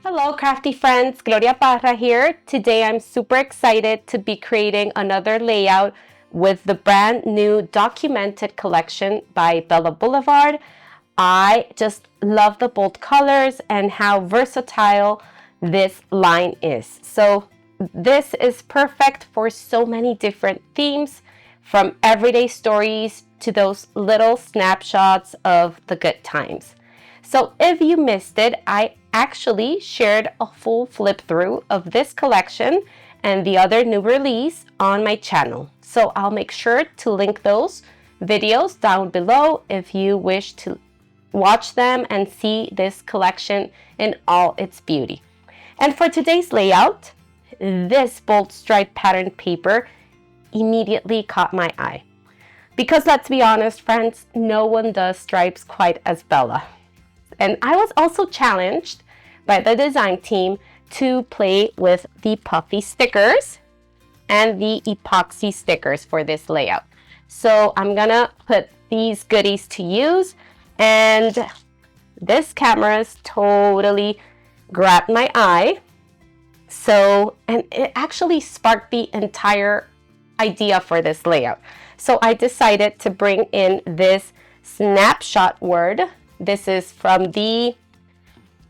Hello crafty friends, Gloria Parra here. Today I'm super excited to be creating another layout with the brand new documented collection by Bella Boulevard. I just love the bold colors and how versatile this line is. So this is perfect for so many different themes, from everyday stories to those little snapshots of the good times. So if you missed it, I actually shared a full flip through of this collection and the other new release on my channel. So I'll make sure to link those videos down below if you wish to watch them and see this collection in all its beauty. And for today's layout, this bold stripe pattern paper immediately caught my eye. Because let's be honest, friends, no one does stripes quite as Bella. And I was also challenged by the design team to play with the puffy stickers and the epoxy stickers for this layout. So I'm gonna put these goodies to use, and this camera's totally grabbed my eye. And it actually sparked the entire idea for this layout. So I decided to bring in this snapshot word. This is from the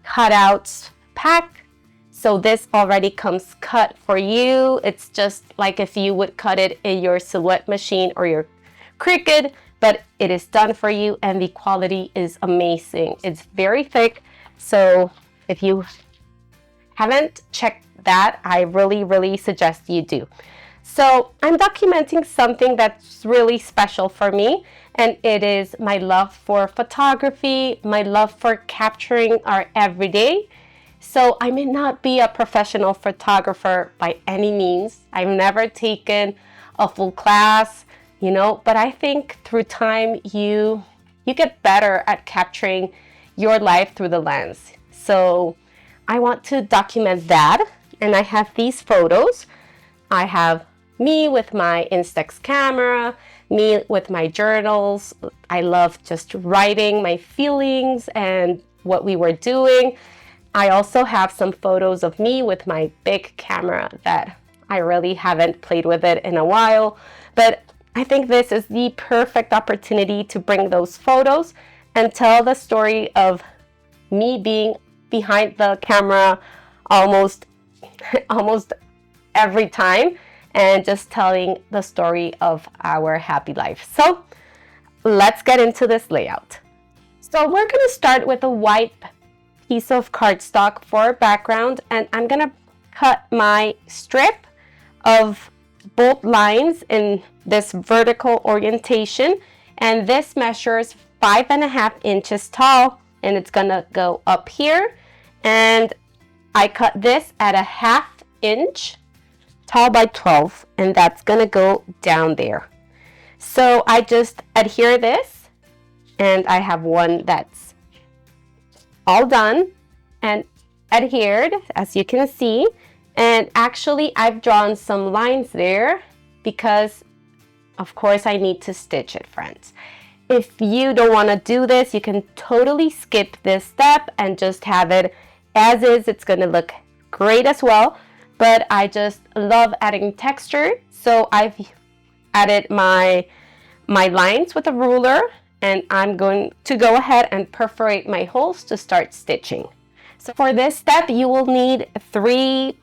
cutouts pack. So this already comes cut for you. It's just like if you would cut it in your Silhouette machine or your Cricut, but it is done for you and the quality is amazing. It's very thick. So if you haven't checked that, I really suggest you do. So I'm documenting something that's really special for me, and it is my love for photography, my love for capturing our everyday. So I may not be a professional photographer by any means. I've never taken a full class, but I think through time you get better at capturing your life through the lens. So I want to document that, and I have these photos. I have me with my Instax camera, me with my journals. I love just writing my feelings and what we were doing. I also have some photos of me with my big camera that I really haven't played with it in a while, but I think this is the perfect opportunity to bring those photos and tell the story of me being behind the camera almost every time, and just telling the story of our happy life. So let's get into this layout. So we're gonna start with a white piece of cardstock for background, and I'm gonna cut my strip of bold lines in this vertical orientation, and this measures 5.5 inches tall, and it's gonna go up here, and I cut this at 1/2 inch tall by 12, and that's gonna go down there. So I just adhere this, and I have one that's all done and adhered, as you can see. And actually I've drawn some lines there because of course I need to stitch it, friends. If you don't want to do this, you can totally skip this step and just have it as is. It's gonna look great as well. But I just love adding texture, so I've added my lines with a ruler, and I'm going to go ahead and perforate my holes to start stitching. So for this step, you will need three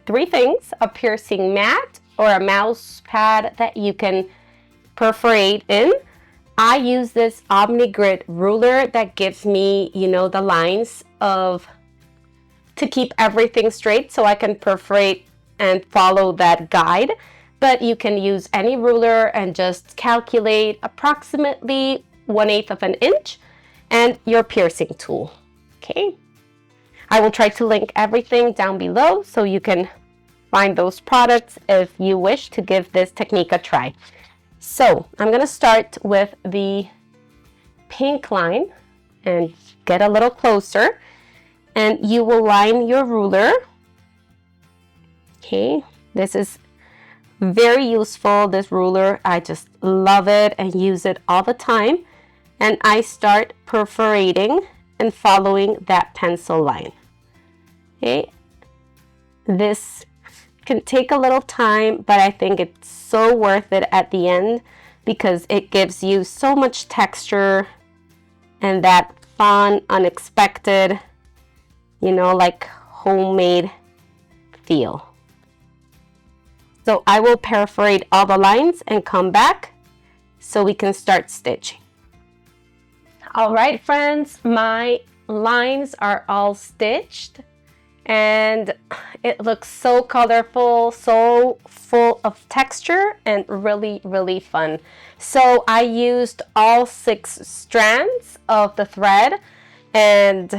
things: a piercing mat or a mouse pad that you can perforate in. I use this OmniGrid ruler that gives me, the lines to keep everything straight, so I can perforate and follow that guide. But you can use any ruler and just calculate approximately 1/8 of an inch and your piercing tool. Okay, I will try to link everything down below so you can find those products if you wish to give this technique a try. So I'm gonna start with the pink line and get a little closer. And you will line your ruler. Okay, this is very useful, this ruler. I just love it and use it all the time. And I start perforating and following that pencil line. Okay, this can take a little time, but I think it's so worth it at the end because it gives you so much texture and that fun, unexpected, you know, like homemade feel. So I will perforate all the lines and come back so we can start stitching. All right, friends, my lines are all stitched and it looks so colorful, so full of texture and really, really fun. So I used all 6 strands of the thread and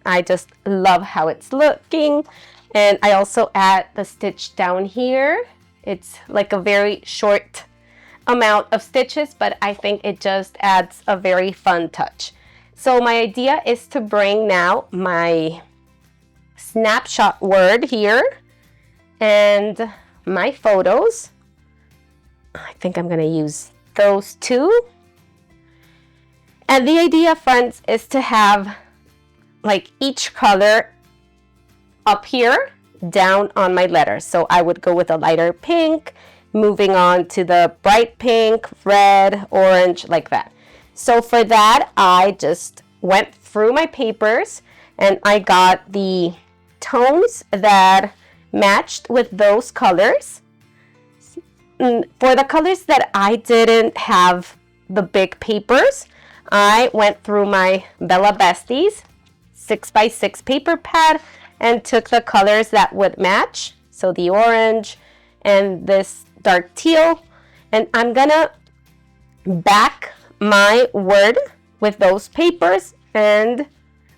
I just love how it's looking. And I also add the stitch down here. It's like a very short amount of stitches, but I think it just adds a very fun touch. So my idea is to bring now my snapshot word here and my photos. I think I'm gonna use those 2. And the idea, friends, is to have like each color up here down on my letters. So I would go with a lighter pink, moving on to the bright pink, red, orange, like that. So for that, I just went through my papers and I got the tones that matched with those colors. For the colors that I didn't have the big papers, I went through my Bella Besties 6x6 paper pad and took the colors that would match. So the orange and this dark teal. And I'm gonna back my word with those papers and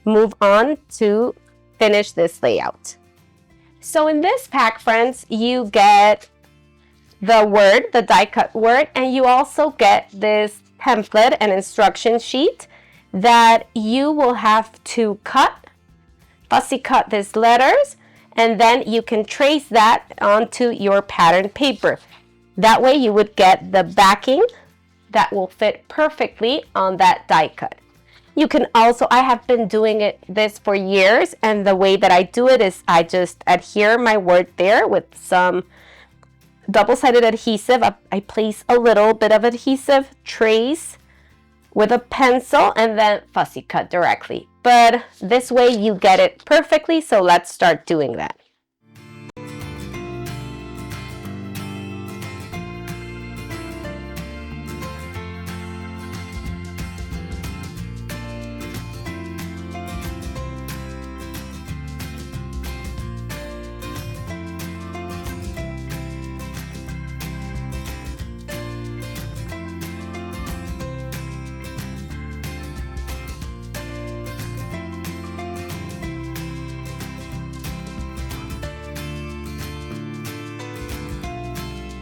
move on to finish this layout. So in this pack, friends, you get the word, the die cut word, and you also get this template and instruction sheet that you will have to fussy cut these letters, and then you can trace that onto your pattern paper. That way you would get the backing that will fit perfectly on that die cut. You can also, I have been doing this for years, and the way that I do it is I just adhere my word there with some double-sided adhesive. I place a little bit of adhesive, trace with a pencil, and then fussy cut directly. But this way you get it perfectly, so let's start doing that.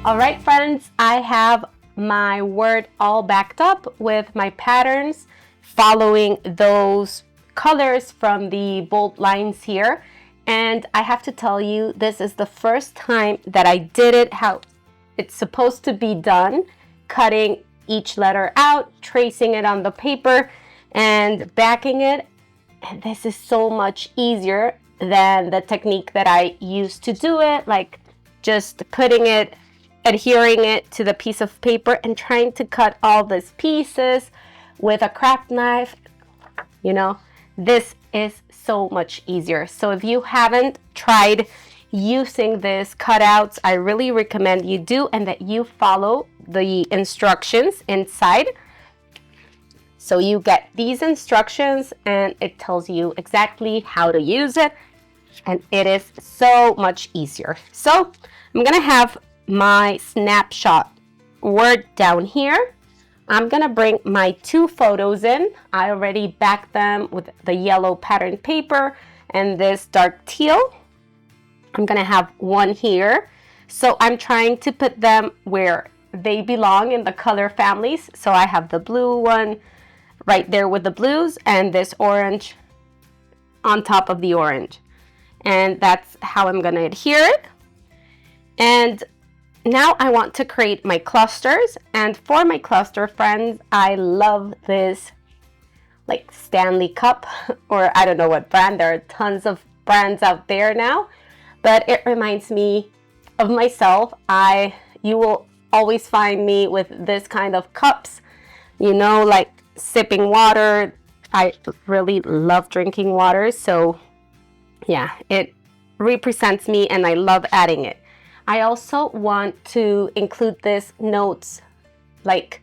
All right, friends, I have my word all backed up with my patterns following those colors from the bold lines here. And I have to tell you, this is the first time that I did it how it's supposed to be done, cutting each letter out, tracing it on the paper, and backing it. And this is so much easier than the technique that I used to do it, like just putting it, adhering it to the piece of paper and trying to cut all these pieces with a craft knife. You know, this is so much easier. So if you haven't tried using these cutouts, I really recommend you do, and that you follow the instructions inside. So you get these instructions and it tells you exactly how to use it, and it is so much easier. So I'm gonna have my snapshot word down here. I'm gonna bring my 2 photos in. I already backed them with the yellow pattern paper and this dark teal. I'm gonna have one here. So I'm trying to put them where they belong in the color families. So I have the blue one right there with the blues and this orange on top of the orange. And that's how I'm gonna adhere it. And now I want to create my clusters, and for my cluster, friends, I love this like Stanley cup, or I don't know what brand. There are tons of brands out there now, but it reminds me of myself. You will always find me with this kind of cups, you know, like sipping water. I really love drinking water, so yeah, it represents me and I love adding it. I also want to include this notes like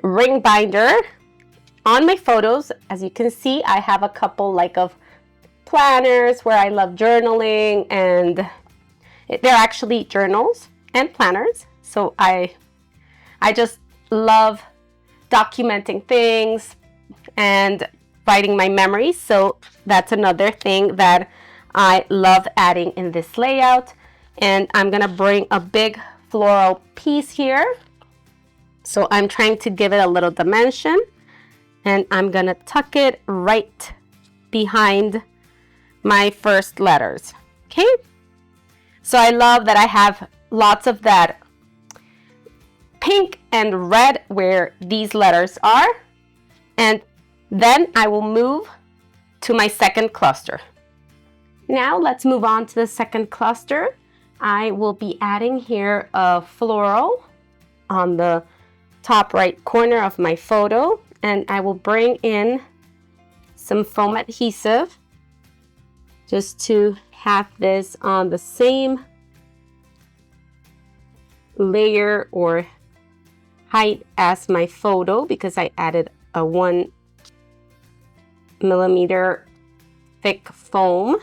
ring binder on my photos. As you can see, I have a couple like of planners where I love journaling, and they're actually journals and planners. So I just love documenting things and writing my memories. So that's another thing that I love adding in this layout. And I'm gonna bring a big floral piece here. So I'm trying to give it a little dimension, and I'm gonna tuck it right behind my first letters. Okay, so I love that I have lots of that pink and red where these letters are, and then I will move to my second cluster. Now let's move on to the second cluster. I will be adding here a floral on the top right corner of my photo, and I will bring in some foam adhesive just to have this on the same layer or height as my photo, because I added a 1mm thick foam.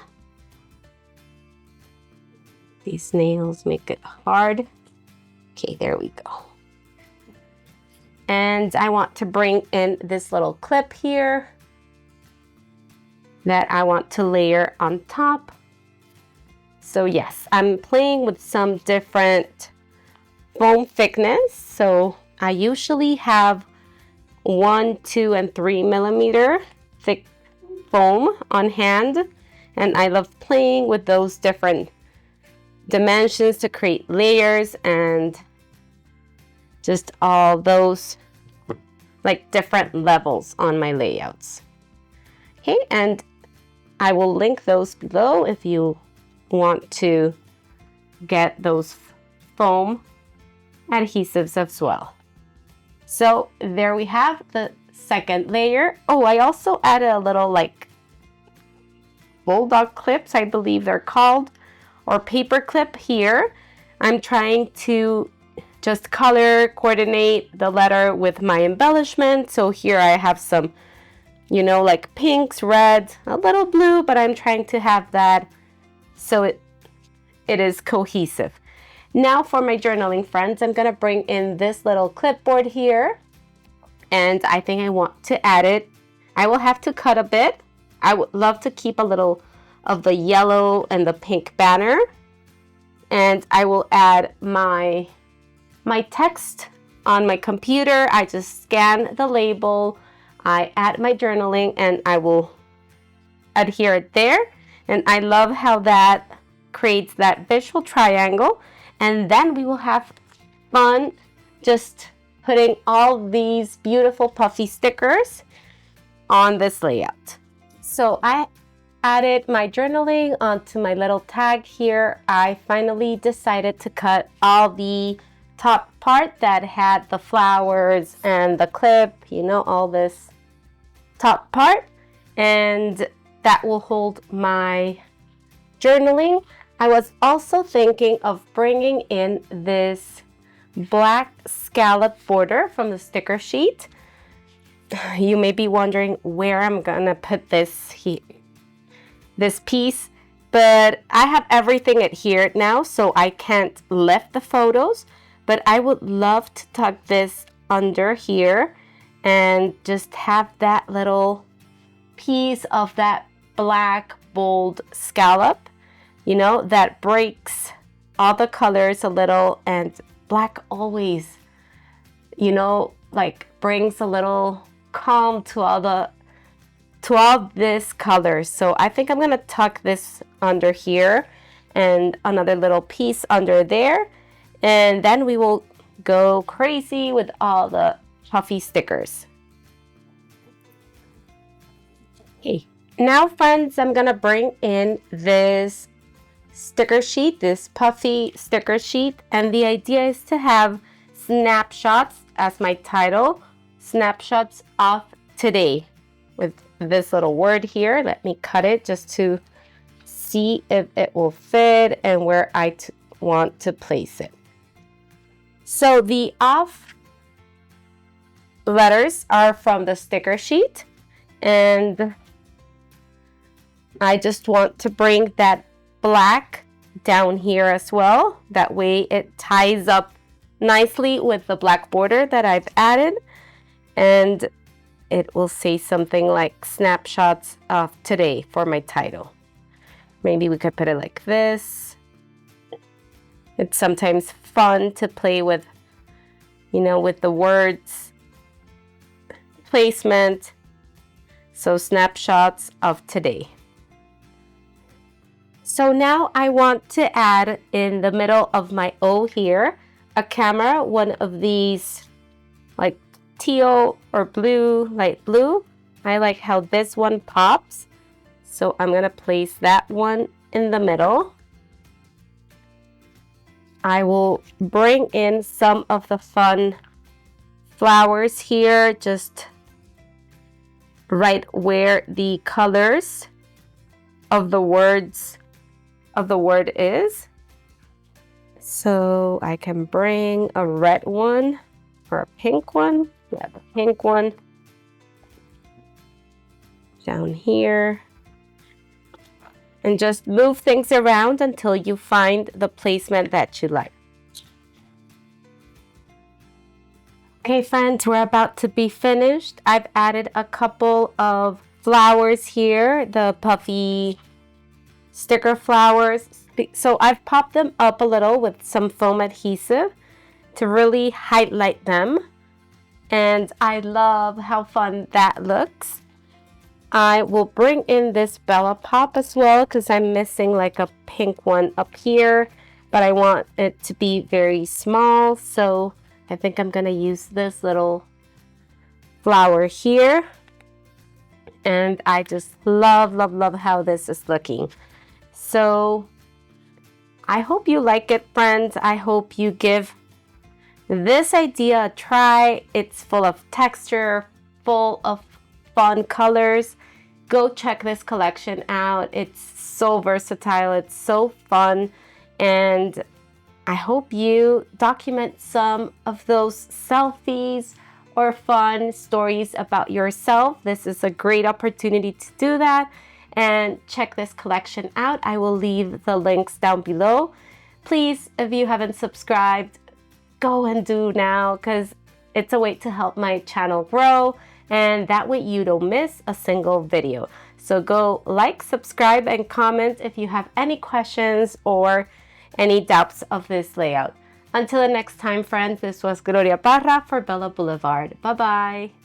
These nails make it hard. Okay, there we go. And I want to bring in this little clip here that I want to layer on top. So yes, I'm playing with some different foam thickness. So I usually have 1, 2, and 3mm thick foam on hand, and I love playing with those different dimensions to create layers and just all those like different levels on my layouts. Okay, and I will link those below if you want to get those foam adhesives as well. So there we have the second layer. Oh, I also added a little like bulldog clips, I believe they're called, or paper clip here. I'm trying to just color coordinate the letter with my embellishment. So here I have some, you know, like pinks, reds, a little blue, but I'm trying to have that so it is cohesive. Now for my journaling friends, I'm gonna bring in this little clipboard here, and I think I want to add it. I will have to cut a bit. I would love to keep a little of the yellow and the pink banner, and I will add my text on my computer. I just scan the label, I add my journaling, and I will adhere it there. And I love how that creates that visual triangle. And then we will have fun just putting all these beautiful puffy stickers on this layout. So I added my journaling onto my little tag here. I finally decided to cut all the top part that had the flowers and the clip, you know, all this top part, and that will hold my journaling. I was also thinking of bringing in this black scallop border from the sticker sheet. You may be wondering where I'm gonna put this piece, but I have everything adhered now, so I can't lift the photos, but I would love to tuck this under here and just have that little piece of that black bold scallop, you know, that breaks all the colors a little, and black always, you know, like brings a little calm to all this colors. So I think I'm gonna tuck this under here and another little piece under there, and then we will go crazy with all the puffy stickers. Okay, Now, friends, I'm gonna bring in this sticker sheet, this puffy sticker sheet, and the idea is to have snapshots as my title, snapshots of today, with this little word here. Let me cut it just to see if it will fit and where I want to place it. So the off letters are from the sticker sheet, and I just want to bring that black down here as well. That way it ties up nicely with the black border that I've added, and it will say something like snapshots of today for my title. Maybe we could put it like this. It's sometimes fun to play with, you know, with the words placement. So snapshots of today. So now I want to add in the middle of my O here a camera, one of these like teal or blue, light blue. I like how this one pops. So I'm gonna place that one in the middle. I will bring in some of the fun flowers here, just right where the colors of the word is. So I can bring a red one or a pink one. Yeah, the pink one down here. And just move things around until you find the placement that you like. Okay, friends, we're about to be finished. I've added a couple of flowers here, the puffy sticker flowers. So I've popped them up a little with some foam adhesive to really highlight them. And I love how fun that looks. I will bring in this Bella Pop as well because I'm missing like a pink one up here, but I want it to be very small. So I think I'm gonna use this little flower here. And I just love, love, love how this is looking. So I hope you like it, friends. I hope you give this idea a try. It's full of texture, full of fun colors. Go check this collection out. It's so versatile. It's so fun. And I hope you document some of those selfies or fun stories about yourself. This is a great opportunity to do that. And check this collection out. I will leave the links down below. Please, if you haven't subscribed, go and do now because it's a way to help my channel grow. And that way you don't miss a single video. So go like, subscribe, and comment if you have any questions or any doubts of this layout. Until the next time, friends, this was Gloria Parra for Bella Boulevard. Bye-bye.